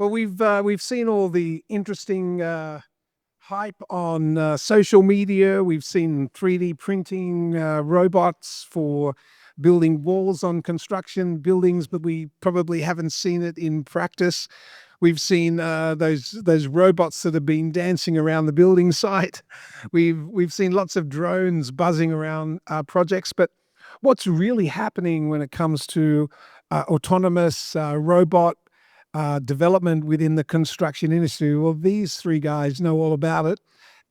Well, we've seen all the interesting hype on social media. We've seen 3D printing robots for building walls on construction buildings, but we probably haven't seen it in practice. We've seen those robots that have been dancing around the building site. We've seen lots of drones buzzing around projects, but what's really happening when it comes to autonomous robot development within the construction industry? Well, these three guys know all about it,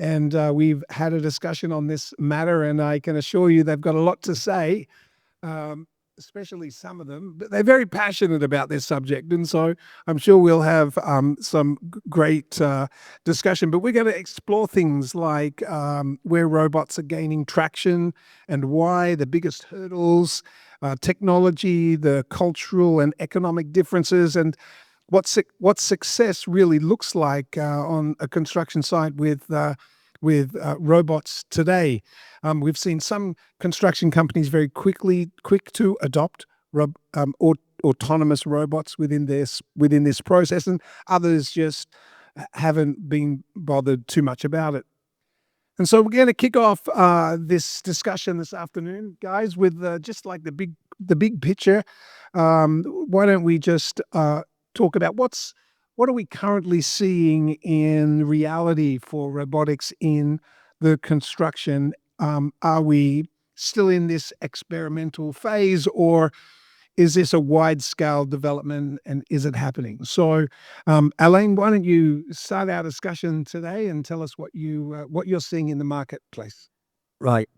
and we've had a discussion on this matter, and I can assure you they've got a lot to say. Especially some of them, but they're very passionate about this subject. And so I'm sure we'll have some great discussion, but we're going to explore things like where robots are gaining traction and why, the biggest hurdles, technology, the cultural and economic differences, and what success really looks like on a construction site with robots today. We've seen some construction companies very quick to adopt autonomous robots within this process, and others just haven't been bothered too much about it. And so we're going to kick off this discussion this afternoon, guys, with just like the big picture. Why don't we just talk about what are we currently seeing in reality for robotics in the construction? Are we still in this experimental phase, or is this a wide-scale development, and is it happening? So, Alain, why don't you start our discussion today and tell us what you're seeing in the marketplace? Right.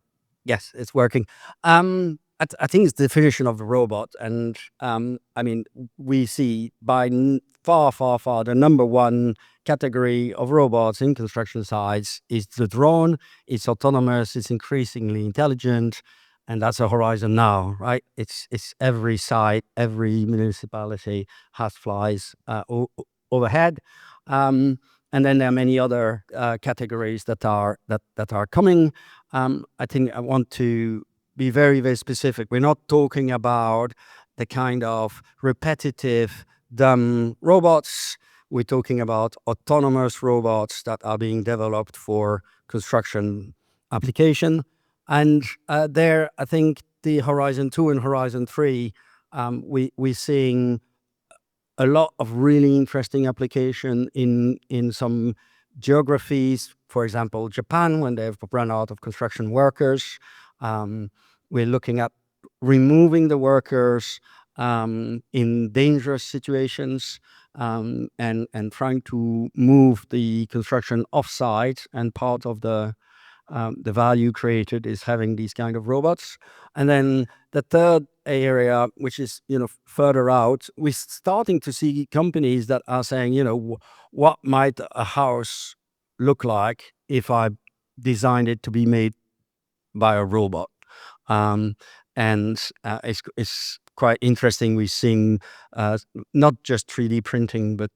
Yes, it's working. I think it's the definition of a robot, and I mean, we see by far the number one category of robots in construction sites is the drone. It's autonomous, it's increasingly intelligent, and that's a horizon now, right? It's every site, every municipality has flies overhead, and then there are many other categories that are coming. I think I want to be very specific. We're not talking about the kind of repetitive, dumb robots. We're talking about autonomous robots that are being developed for construction application. And there, I think the Horizon 2 and Horizon 3, we're seeing a lot of really interesting application in some geographies. For example, Japan, when they've run out of construction workers. We're looking at removing the workers in dangerous situations and trying to move the construction offsite. And part of the value created is having these kind of robots. And then the third area, which is further out, we're starting to see companies that are saying, what might a house look like if I designed it to be made by a robot? And it's quite interesting. We're seeing not just 3D printing, but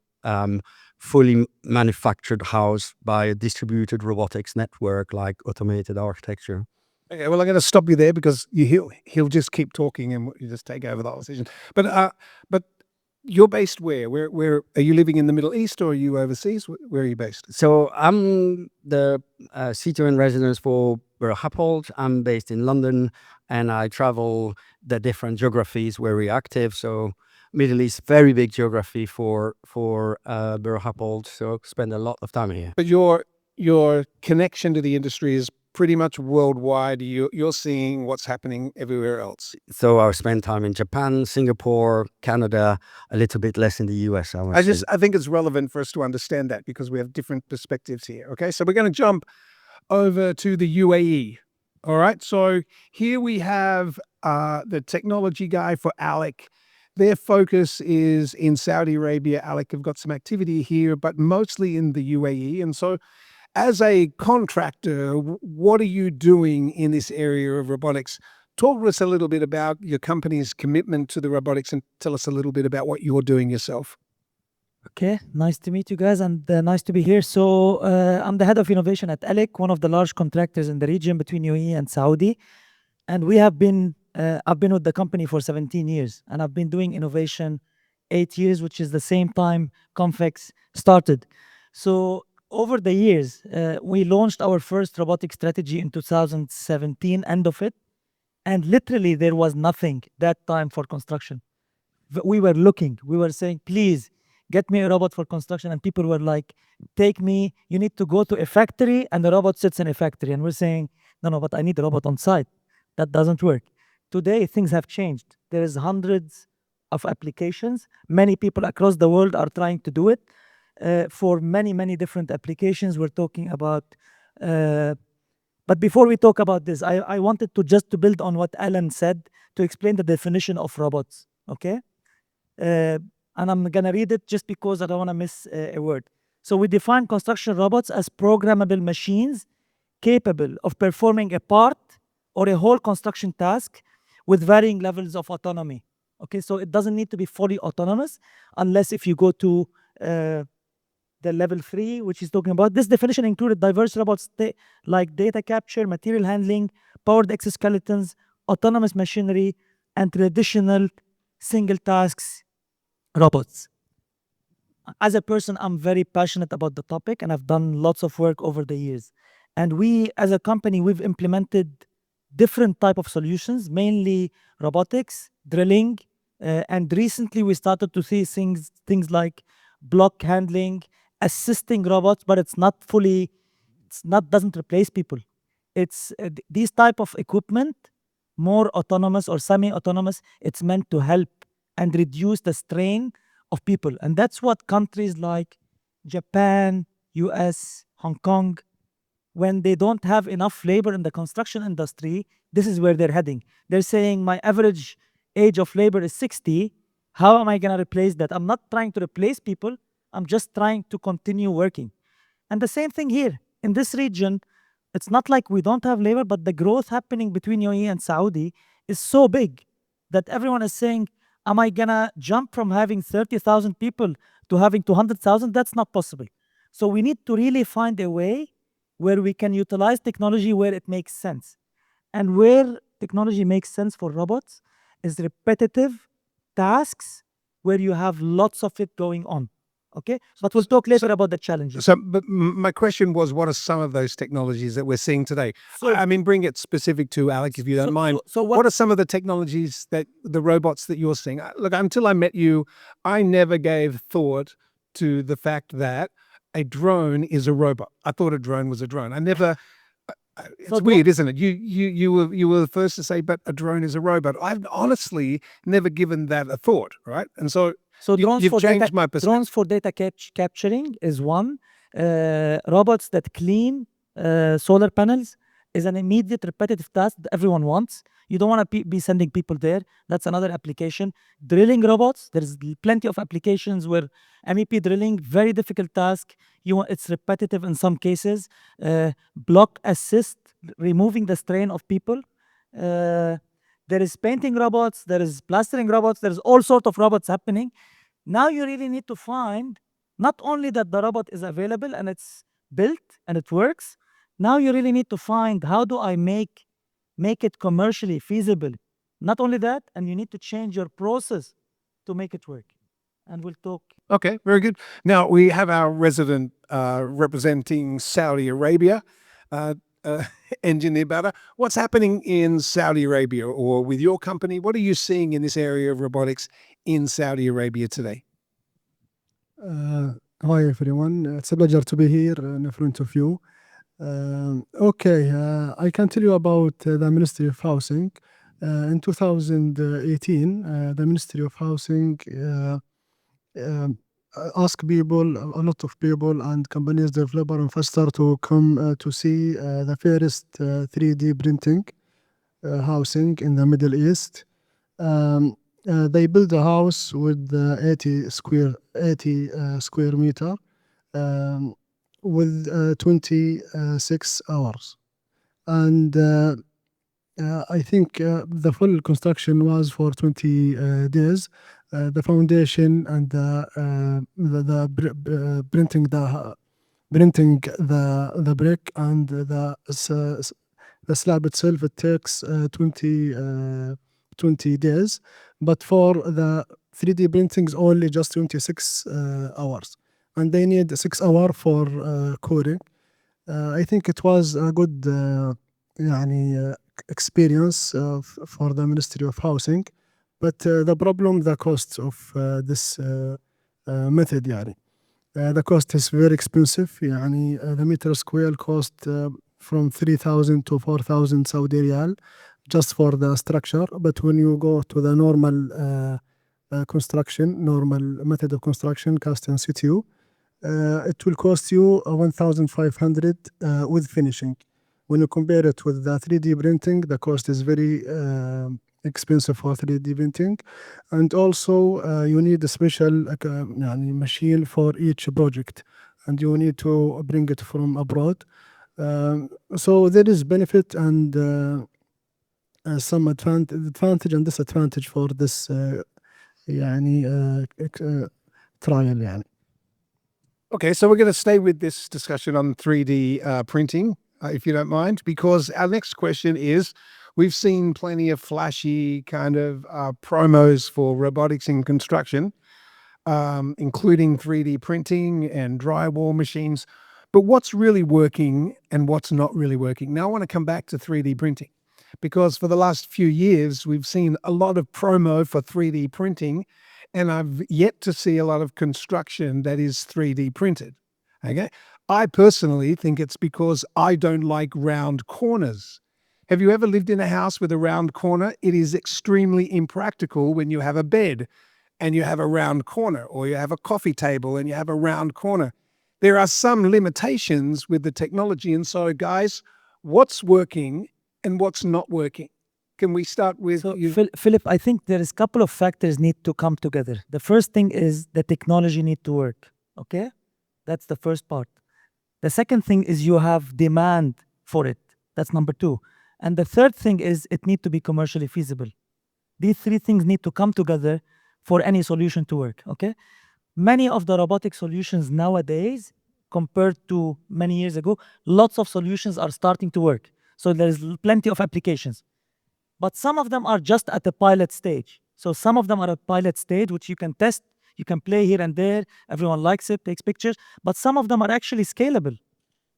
fully manufactured house by a distributed robotics network like automated architecture. Okay, well, I'm going to stop you there because he'll just keep talking and you just take over the whole session. But you're based where? Where are you living in the Middle East, or are you overseas? Where are you based? So I'm the CTF in residence for Borough Happold. I'm based in London, and I travel the different geographies where we're active. So Middle East, very big geography for Borough Happold. So spend a lot of time here. But your connection to the industry is pretty much worldwide. You're seeing what's happening everywhere else. So I spend time in Japan, Singapore, Canada, a little bit less in the US. I think it's relevant for us to understand that because we have different perspectives here. Okay, so we're going to jump over to the UAE. All right, so here we have the technology guy for ALEC. Their focus is in Saudi Arabia. ALEC have got some activity here, but mostly in the UAE. And so as a contractor, what are you doing in this area of robotics? Talk to us a little bit about your company's commitment to the robotics and tell us a little bit about what you're doing yourself. Okay, nice to meet you guys, and nice to be here. So I'm the head of innovation at ALEC, one of the large contractors in the region between UAE and Saudi. And we have been, I've been with the company for 17 years, and I've been doing innovation 8 years, which is the same time Confex started. So over the years, we launched our first robotic strategy in 2017, end of it. And literally, there was nothing that time for construction. We were looking, we were saying, please get me a robot for construction. And people were like, take me, you need to go to a factory and the robot sits in a factory. And we're saying, no, but I need a robot on site. That doesn't work. Today, things have changed. There is hundreds of applications. Many people across the world are trying to do it for many, many different applications. We're talking about but before we talk about this, I wanted to just to build on what Alan said to explain the definition of robots, okay? And I'm gonna read it just because I don't wanna miss a word. So we define construction robots as programmable machines capable of performing a part or a whole construction task with varying levels of autonomy. Okay, so it doesn't need to be fully autonomous unless if you go to the level 3, which is talking about. This definition included diverse robots like data capture, material handling, powered exoskeletons, autonomous machinery, and traditional single tasks robots. As a person, I'm very passionate about the topic and I've done lots of work over the years. And we, as a company, we've implemented different type of solutions, mainly robotics, drilling, and recently we started to see things like block handling, assisting robots, but it's not fully, doesn't replace people. It's these type of equipment, more autonomous or semi-autonomous, it's meant to help and reduce the strain of people. And that's what countries like Japan, US, Hong Kong, when they don't have enough labor in the construction industry, this is where they're heading. They're saying my average age of labor is 60. How am I going to replace that? I'm not trying to replace people. I'm just trying to continue working. And the same thing here. In this region, it's not like we don't have labor, but the growth happening between UAE and Saudi is so big that everyone is saying, am I going to jump from having 30,000 people to having 200,000? That's not possible. So we need to really find a way where we can utilize technology where it makes sense. And where technology makes sense for robots is repetitive tasks where you have lots of it going on. Okay, but we'll talk later about the challenges. So, but my question was, what are some of those technologies that we're seeing today? So, I mean, bring it specific to Alec, if you don't mind. So What are some of the technologies that the robots that you're seeing? Look, until I met you, I never gave thought to the fact that a drone is a robot. I thought a drone was a drone. I never. It's weird, isn't it? You were the first to say, but a drone is a robot. I've honestly never given that a thought, right? And so you've changed my perspective. Drones for data capturing is one. Robots that clean solar panels is an immediate repetitive task that everyone wants. You don't want to be sending people there. That's another application. Drilling robots, there's plenty of applications where MEP drilling, very difficult task. It's repetitive in some cases. Block assist, removing the strain of people. There is painting robots, there is plastering robots, there's all sorts of robots happening. Now you really need to find not only that the robot is available and it's built and it works, now you really need to find how do I make it commercially feasible. Not only that, and you need to change your process to make it work. And we'll talk. Okay, very good. Now we have our resident representing Saudi Arabia, Engineer Bada. What's happening in Saudi Arabia or with your company? What are you seeing in this area of robotics in Saudi Arabia today? Hi everyone, it's a pleasure to be here in front of you. I can tell you about the Ministry of Housing. In 2018, the Ministry of Housing asked people, a lot of people and companies, developer investor to come to see the first 3D printing housing in the Middle East. They built a house with 80 square meter with 26 hours. And I think the full construction was for 20 days. The foundation and printing the brick and the slab itself, it takes 20 days. But for the 3D printing is only just 26 hours, and they need 6 hours for coding. I think it was a good يعني, experience for the Ministry of Housing, but the problem, the cost of this method يعني. The cost is very expensive يعني the meter square cost from 3,000 to 4,000 Saudi riyal just for the structure, but when you go to the normal construction, normal method of construction, cast in situ, it will cost you 1,500 with finishing. When you compare it with the 3D printing, the cost is very expensive for 3D printing, and also you need a special يعني machine for each project, and you need to bring it from abroad. So there is benefit and some advantage and disadvantage for this يعني trial يعني. Okay, so we're going to stay with this discussion on 3D printing, if you don't mind, because our next question is, we've seen plenty of flashy kind of promos for robotics in construction, including 3D printing and drywall machines. But what's really working and what's not really working? Now, I want to come back to 3D printing, because for the last few years, we've seen a lot of promo for 3D printing, and I've yet to see a lot of construction that is 3D printed. Okay. I personally think it's because I don't like round corners. Have you ever lived in a house with a round corner? It is extremely impractical when you have a bed and you have a round corner, or you have a coffee table and you have a round corner. There are some limitations with the technology. And so, guys, what's working and what's not working? Can we start with So, you? Philip, I think there is a couple of factors need to come together. The first thing is the technology need to work. Okay, that's the first part. The second thing is you have demand for it. That's number two. And the third thing is it need to be commercially feasible. These three things need to come together for any solution to work. Okay, many of the robotic solutions nowadays, compared to many years ago, lots of solutions are starting to work. So there's plenty of applications. But some of them are just at the pilot stage. So some of them are at pilot stage, which you can test, you can play here and there, everyone likes it, takes pictures, but some of them are actually scalable.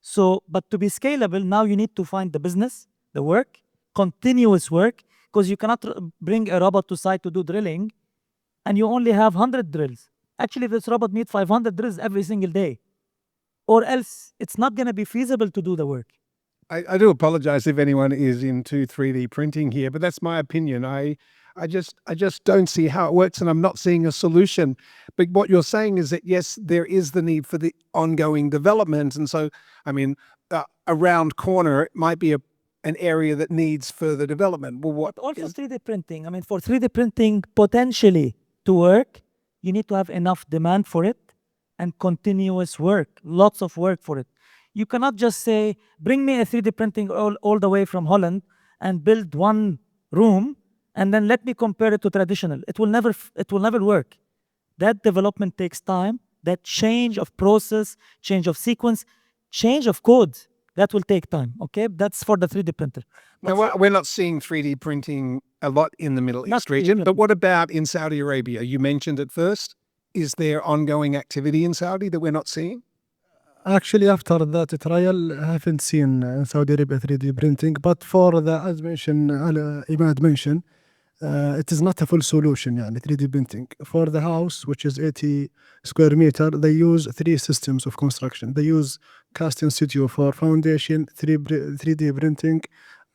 So, but to be scalable, now you need to find the business, the work, continuous work, because you cannot bring a robot to site to do drilling, and you only have 100 drills. Actually, this robot needs 500 drills every single day, or else it's not going to be feasible to do the work. I do apologize if anyone is into 3D printing here, but that's my opinion. I just don't see how it works, and I'm not seeing a solution. But what you're saying is that, yes, there is the need for the ongoing development. And so, I mean, a round corner might be an area that needs further development. Well, what Also is 3D printing. I mean, for 3D printing potentially to work, you need to have enough demand for it and continuous work, lots of work for it. You cannot just say, bring me a 3D printing all the way from Holland and build one room and then let me compare it to traditional. It will never work. That development takes time. That change of process, change of sequence, change of code, that will take time. Okay, that's for the 3D printer. now, we're not seeing 3D printing a lot in the Middle Not East region, 3D but what about in Saudi Arabia? You mentioned it first. Is there ongoing activity in Saudi that we're not seeing? Actually, after that trial, I haven't seen Saudi Arabia 3D printing, but for the, as mentioned, Imad mentioned, it is not a full solution, يعني 3D printing. For the house, which is 80 square meter, they use 3 systems of construction. They use cast in situ for foundation, 3D printing,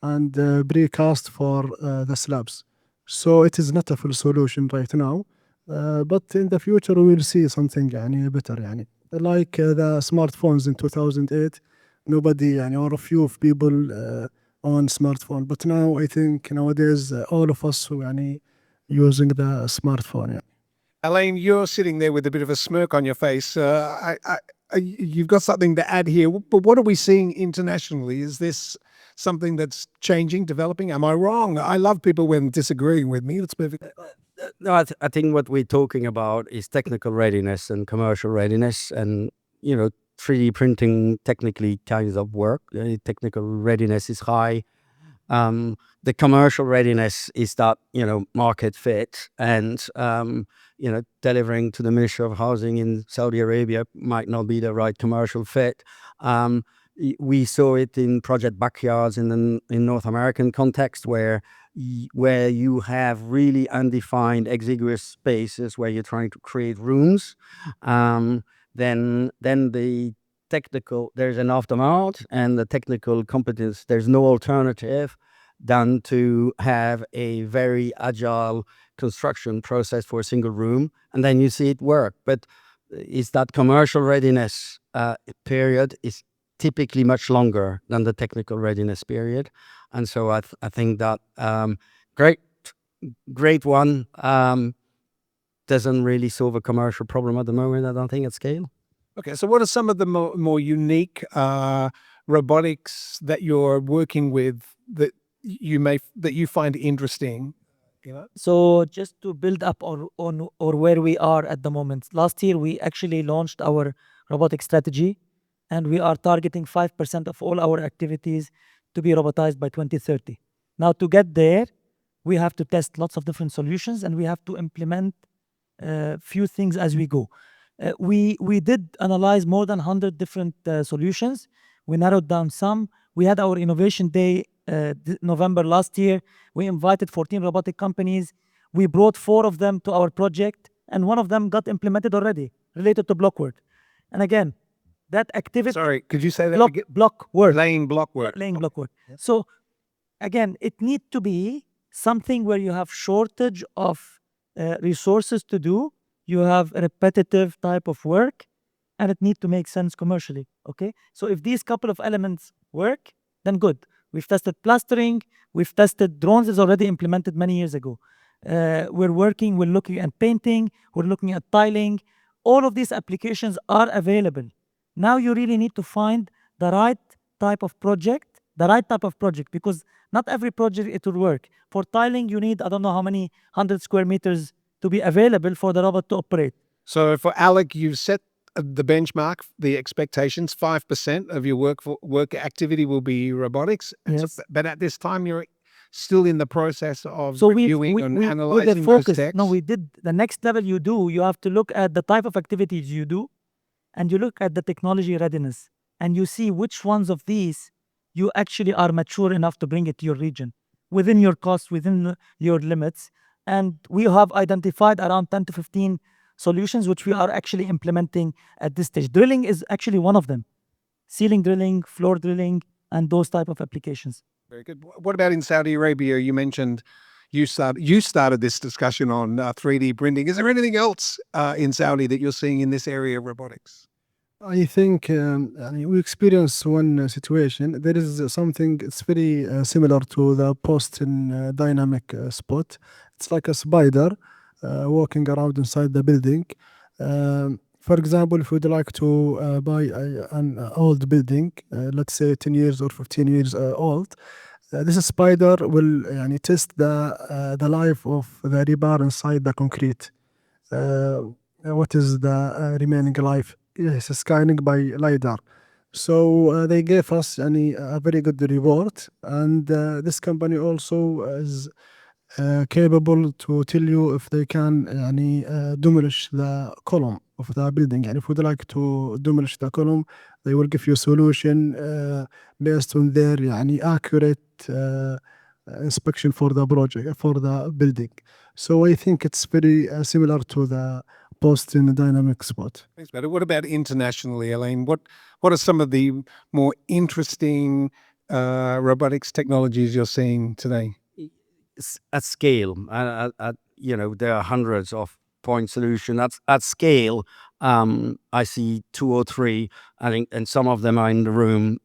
and precast for the slabs. So it is not a full solution right now, but in the future we will see something يعني better يعني. Like the smartphones in 2008, nobody يعني, or a few of people on smartphone. But now I think nowadays all of us يعني using the smartphone. Yeah. Elaine, you're sitting there with a bit of a smirk on your face. You've got something to add here, but what are we seeing internationally? Is this something that's changing, developing? Am I wrong? I love people when disagreeing with me. That's perfect. No, I think what we're talking about is technical readiness and commercial readiness, and 3D printing technically kinds of work. Technical readiness is high. The commercial readiness is that market fit, and delivering to the Ministry of Housing in Saudi Arabia might not be the right commercial fit. We saw it in project backyards in North American context where you have really undefined exiguous spaces where you're trying to create rooms. Then the technical, there's an aftermath, and the technical competence, there's no alternative than to have a very agile construction process for a single room, and then you see it work. But is that commercial readiness period is typically much longer than the technical readiness period. And so I think that great one doesn't really solve a commercial problem at the moment, I don't think, at scale. Okay, so what are some of the more unique robotics that you're working with that you find interesting? So just to build up on where we are at the moment, last year we actually launched our robotic strategy, and we are targeting 5% of all our activities to be robotized by 2030. Now, to get there, we have to test lots of different solutions, and we have to implement few things as we go. We did analyze more than 100 different solutions. We narrowed down some. We had our innovation day November last year. We invited 14 robotic companies. We brought 4 of them to our project, and 1 of them got implemented already, related to blockwork. And again, that activity... Sorry, could you say that again? Blockwork. Laying blockwork. Laying blockwork. So again, it needs to be something where you have shortage of resources to do. You have a repetitive type of work, and it needs to make sense commercially. Okay, so if these couple of elements work, then good. We've tested plastering. We've tested drones. Is already implemented many years ago. We're looking at painting. We're looking at tiling. All of these applications are available. Now you really need to find the right type of project, because not every project it will work. For tiling, you need, I don't know how many 100 square meters to be available for the robot to operate. So for Alec, you've set the benchmark, the expectations, 5% of your work activity will be robotics. Yes. But at this time, you're still in the process of reviewing and analyzing those texts. No, we did the next level. You have to look at the type of activities you do, and you look at the technology readiness, and you see which ones of these you actually are mature enough to bring it to your region, within your cost, within your limits. And we have identified around 10 to 15 solutions, which we are actually implementing at this stage. Drilling is actually one of them. Ceiling drilling, floor drilling, and those type of applications. Very good. What about in Saudi Arabia? You mentioned you started this discussion on 3D printing. Is there anything else in Saudi that you're seeing in this area of robotics? I think we experienced one situation. There is something, it's very similar to the post-in dynamic spot. It's like a spider walking around inside the building. For example, if we'd like to buy an old building, let's say 10 years or 15 years old, this spider will test the life of the rebar inside the concrete. What is the remaining life? Yes, scanning by LiDAR. So they gave us a very good reward, and this company also is capable to tell you if they can demolish the column of the building. And if would like to demolish the column, they will give you a solution based on their accurate inspection for the project, for the building. So I think it's very similar to the post in the dynamic spot. Thanks, Badr. What about internationally, Elaine? What are some of the more interesting robotics technologies you're seeing today? At scale, there are hundreds of point solutions. At scale, I see 2 or 3, I think, and some of them are in the room.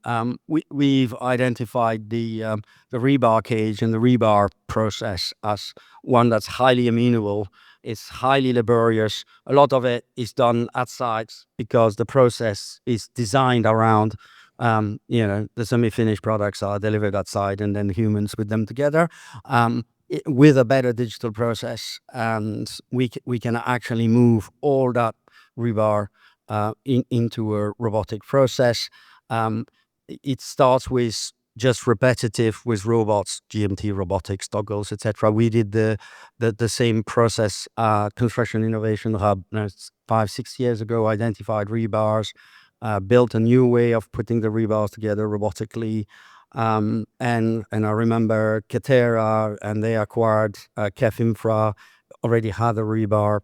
We've identified the rebar cage and the rebar process as one that's highly amenable. It's highly laborious. A lot of it is done at sites because the process is designed around, the semi-finished products are delivered at site and then humans with them together. With a better digital process, and we can actually move all that rebar into a robotic process. It starts with just repetitive with robots, GMT robotics, toggles, etc. We did the same process. Construction Innovation Hub 5-6 years ago identified rebars, built a new way of putting the rebars together robotically. And I remember Katera, and they acquired Kef Infra, already had a rebar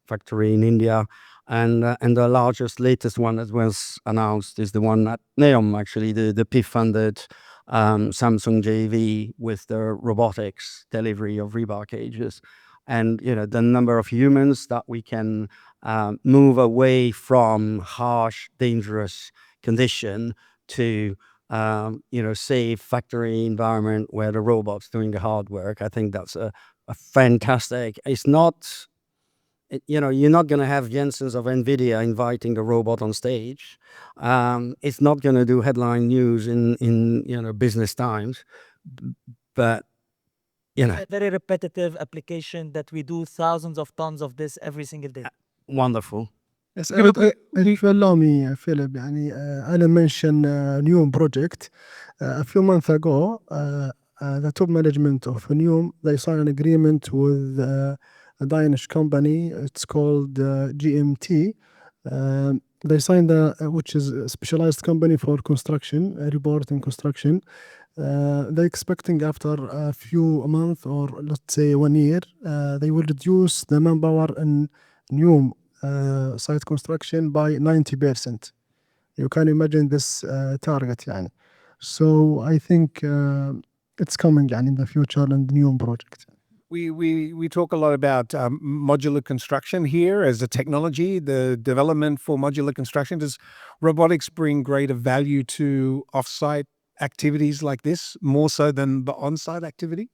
factory in India. And the latest one that was announced is the one at NEOM, actually, the PIF-funded Samsung JV with the robotics delivery of rebar cages. And, the number of humans that we can move away from harsh, dangerous condition to, safe factory environment where the robot's doing the hard work. I think that's a fantastic. It's not, you're not going to have Jensen's of NVIDIA inviting the robot on stage. It's not going to do headline news in Business Times, but A very repetitive application that we do thousands of tons of this every single day. wonderful. Yes, Yeah, but, if you allow me, Philip, أنا mention NEOM project. A few months ago, the top management of NEOM, they signed an agreement with a Danish company. It's called GMT. They signed, which is a specialized company for construction, report and construction. They're expecting after a few months, or let's say 1 year, they will reduce the manpower in NEOM site construction by 90%. You can imagine this target يعني. So I think it's coming يعني in the future in the NEOM project. We talk a lot about modular construction here as a technology, the development for modular construction. Does robotics bring greater value to off-site activities like this, more so than the on-site activity?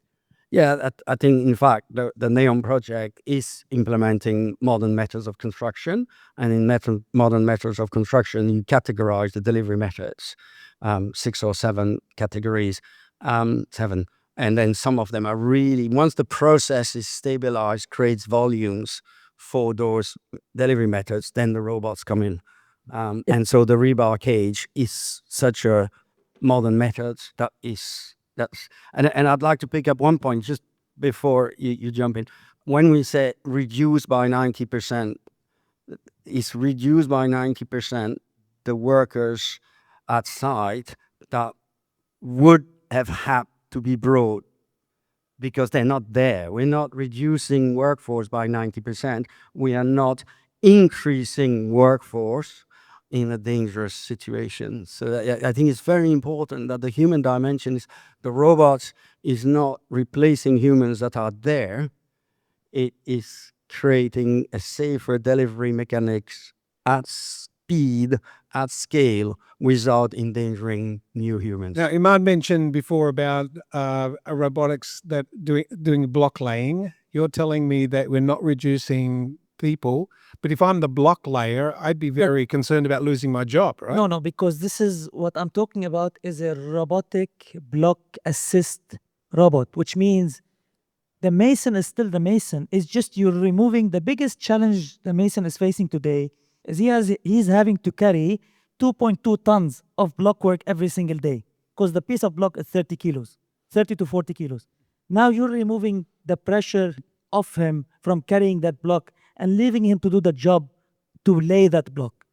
Yeah, I think, in fact, the NEOM project is implementing modern methods of construction. And in modern methods of construction, you categorize the delivery methods, 6 or 7 categories, 7. And then some of them are really, once the process is stabilized, creates volumes for those delivery methods, then the robots come in. And so the rebar cage is such a modern method and I'd like to pick up one point just before you jump in. When we say reduce by 90%, it's reduced by 90% the workers at site that would have had to be brought because they're not there. We're not reducing workforce by 90%. We are not increasing workforce in a dangerous situation. So I think it's very important that the human dimension is, the robots is not replacing humans that are there. It is creating a safer delivery mechanics at speed, at scale, without endangering new humans. Now, Iman mentioned before about a robotics that doing block laying. You're telling me that we're not reducing people, but if I'm the block layer, I'd be very concerned about losing my job, right? No, because this is what I'm talking about is a robotic block assist robot, which means the mason is still the mason. It's just you're removing the biggest challenge the mason is facing today is he's having to carry 2.2 tons of block work every single day because the piece of block is 30 kilos, 30 to 40 kilos. Now you're removing the pressure off him from carrying that block and leaving him to do the job to lay that block.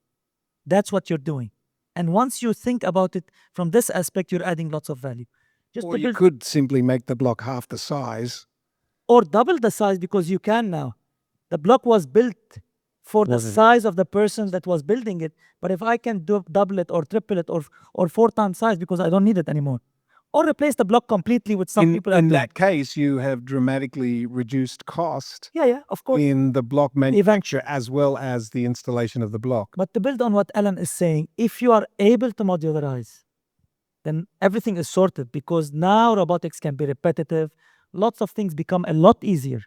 That's what you're doing. And once you think about it from this aspect, you're adding lots of value. Or you could simply make the block half the size. Or double the size because you can now. The block was built for the size of the person that was building it. But if I can double it or triple it or 4 times size because I don't need it anymore. Or replace the block completely with some people. In that case, you have dramatically reduced cost. Yeah, of course. In the block manufacture as well as the installation of the block. But to build on what Alan is saying, if you are able to modularize, then everything is sorted because now robotics can be repetitive. Lots of things become a lot easier.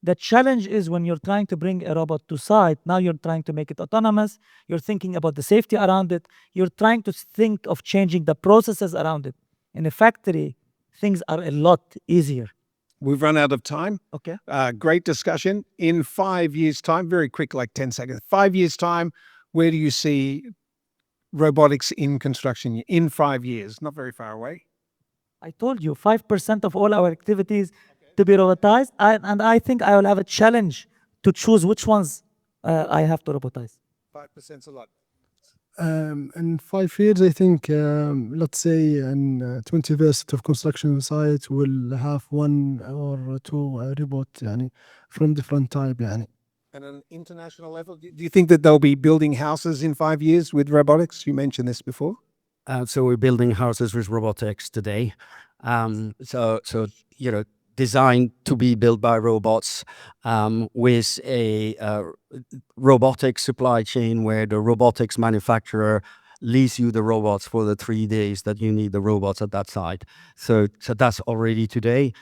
The challenge is when you're trying to bring a robot to site, now you're trying to make it autonomous. You're thinking about the safety around it. You're trying to think of changing the processes around it. In a factory, things are a lot easier. We've run out of time. Okay. Great discussion. In 5 years' time, very quick, like 10 seconds. 5 years' time, where do you see robotics in construction in 5 years? Not very far away. I told you 5% of all our activities to be robotized, and I think I will have a challenge to choose which ones I have to robotize. 5%'s a lot. In 5 years, I think, let's say, in 20% of construction sites will have one or two robot يعني, from different type. يعني. And on an international level, do you think that they'll be building houses in 5 years with robotics? You mentioned this before. So we're building houses with robotics today. So designed to be built by robots, with a robotic supply chain where the robotics manufacturer lease you the robots for the 3 days that you need the robots at that site. So that's already today.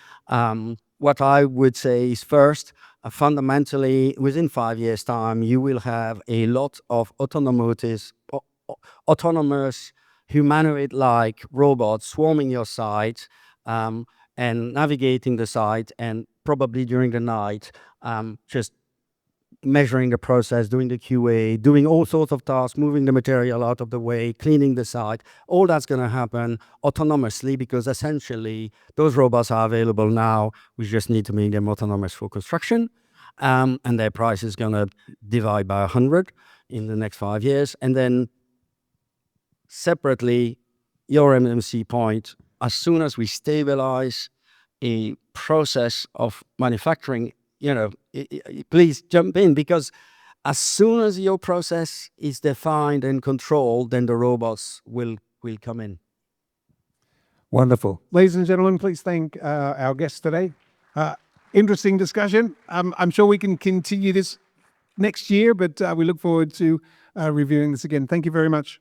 What I would say is first, fundamentally, within 5 years' time, you will have a lot of autonomous humanoid-like robots swarming your site, and navigating the site, and probably during the night, just measuring the process, doing the QA, doing all sorts of tasks, moving the material out of the way, cleaning the site. All that's going to happen autonomously because essentially those robots are available now. We just need to make them autonomous for construction. And their price is going to divide by 100 in the next 5 years. And then separately, your MMC point, as soon as we stabilize a process of manufacturing, please jump in, because as soon as your process is defined and controlled, then the robots will come in. Wonderful. Ladies and gentlemen, please thank our guests today. Interesting discussion. I'm sure we can continue this next year, but we look forward to reviewing this again. Thank you very much.